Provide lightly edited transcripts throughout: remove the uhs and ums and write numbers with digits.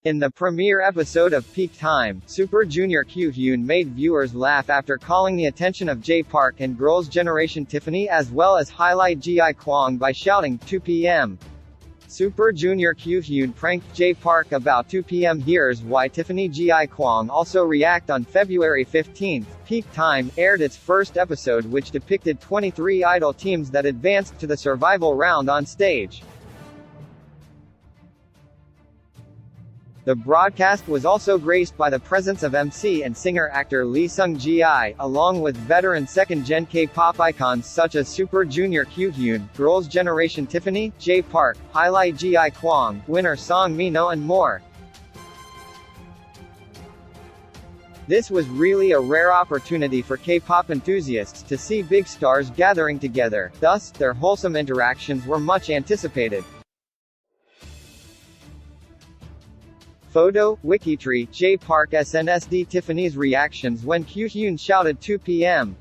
In the premiere episode of Peak Time, Super Junior Kyuhyun made viewers laugh after calling the attention of J Park and Girls' Generation Tiffany as well as highlight Ji Kwang by shouting, 2 p.m. Super Junior Kyuhyun pranked J Park about 2 p.m. Here's why Tiffany. Ji Kwang also react on February 15. Peak Time aired its first episode which depicted 23 idol teams that advanced to the survival round on stage. The broadcast was also graced by the presence of MC and singer-actor Lee Sung-gi, along with veteran second-gen K-pop icons such as Super Junior Kyuhyun, Girls' Generation Tiffany, J Park, highlight Ji Kwang, winner Song Mino and more. This was really a rare opportunity for K-pop enthusiasts to see big stars gathering together, thus, their wholesome interactions were much anticipated. Photo, Wikitree, J Park SNSD Tiffany's reactions when Kyuhyun shouted 2 p.m.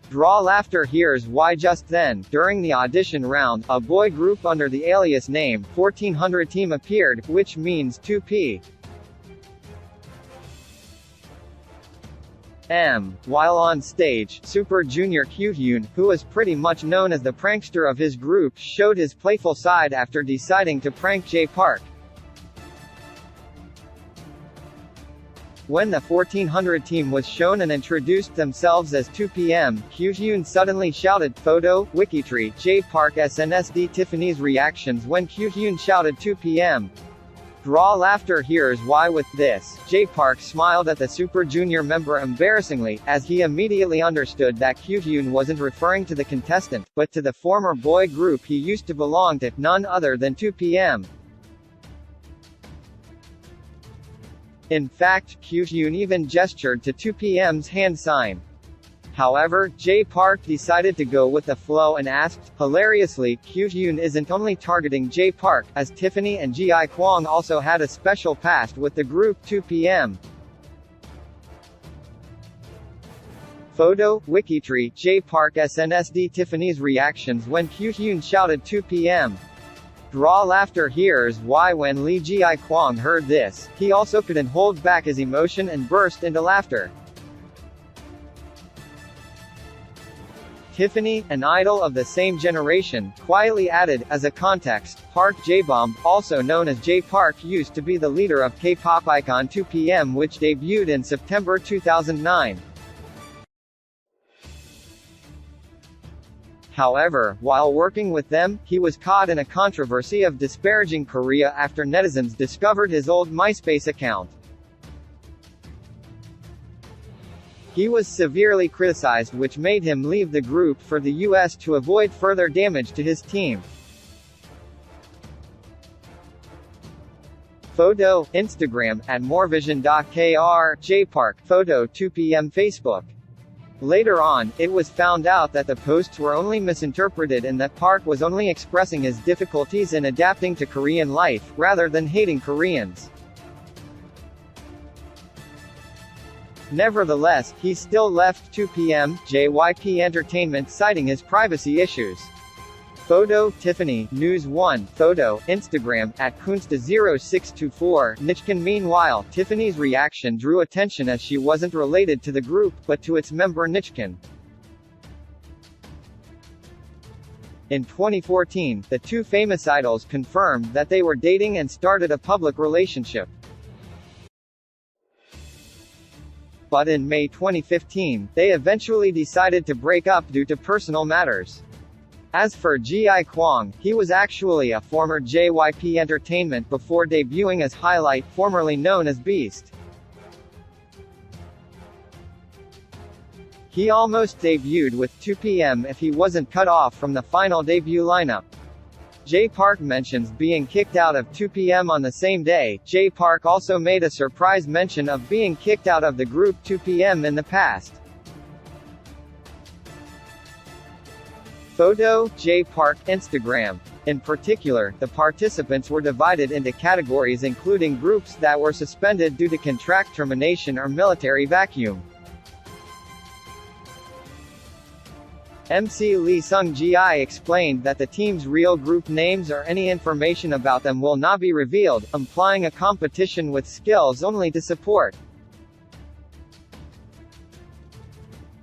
Draw laughter. Here's why. Just then, during the audition round, a boy group under the alias name 1400 Team appeared, which means 2 p.m. While on stage, Super Junior Kyuhyun, who was pretty much known as the prankster of his group, showed his playful side after deciding to prank J Park. When the 1400 team was shown and introduced themselves as 2 p.m., Kyuhyun suddenly shouted, Photo, Wikitree, J Park SNSD Tiffany's reactions when Kyuhyun shouted 2 p.m. Draw laughter. Here's why. With this, J Park smiled at the Super Junior member embarrassingly, as he immediately understood that Kyuhyun wasn't referring to the contestant, but to the former boy group he used to belong to, none other than 2 p.m. In fact, Kyuhyun even gestured to 2 p.m.'s hand sign. However, J Park decided to go with the flow and asked, hilariously, Kyuhyun isn't only targeting J Park, as Tiffany and Ji Kwang also had a special past with the group 2 p.m. Photo, Wikitree, J Park SNSD Tiffany's reactions when Kyuhyun shouted 2 p.m. Draw laughter. Here's why. When Lee Ji Kwang heard this, he also couldn't hold back his emotion and burst into laughter. Tiffany, an idol of the same generation, quietly added, as a context, Park J-Bomb, also known as J Park, used to be the leader of K-pop icon 2 p.m. which debuted in September 2009. However, while working with them, he was caught in a controversy of disparaging Korea after netizens discovered his old MySpace account. He was severely criticized, which made him leave the group for the US to avoid further damage to his team. Photo, Instagram, at morevision.kr, JPark, photo 2 p.m. Facebook. Later on, it was found out that the posts were only misinterpreted and that Park was only expressing his difficulties in adapting to Korean life, rather than hating Koreans. Nevertheless, he still left 2 p.m. JYP Entertainment citing his privacy issues. Photo, Tiffany, News 1, photo, Instagram, at Kunsta0624, Nichkin. Meanwhile, Tiffany's reaction drew attention as she wasn't related to the group, but to its member Nichkin. In 2014, the two famous idols confirmed that they were dating and started a public relationship. But in May 2015, they eventually decided to break up due to personal matters. As for Ji Kwang, he was actually a former JYP Entertainment before debuting as Highlight, formerly known as Beast. He almost debuted with 2 p.m. if he wasn't cut off from the final debut lineup. J Park mentions being kicked out of 2 p.m. on the same day. J Park also made a surprise mention of being kicked out of the group 2 p.m. in the past. Photo, J Park, Instagram. In particular, the participants were divided into categories including groups that were suspended due to contract termination or military vacuum. MC Lee Sung-gi explained that the team's real group names or any information about them will not be revealed, implying a competition with skills only to support.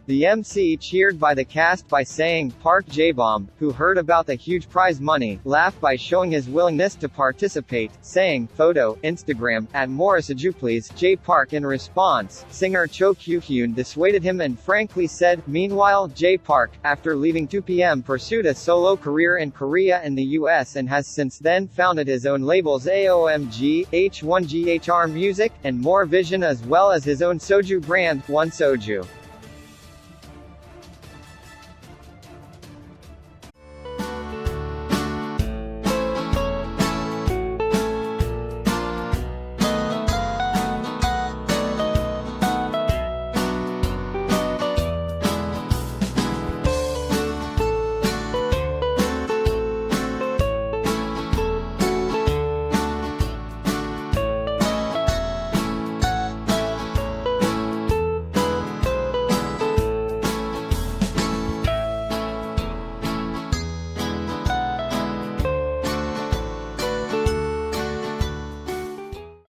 The MC cheered by the cast by saying, Park Jae-bom, who heard about the huge prize money, laughed by showing his willingness to participate, saying, photo, Instagram, @MorrisAjuPlease, Jae Park. In response, singer Cho Kyuhyun dissuaded him and frankly said, meanwhile, Jae Park, after leaving 2PM pursued a solo career in Korea and the US and has since then founded his own labels AOMG, H1GHR Music, and More Vision as well as his own soju brand, One Soju.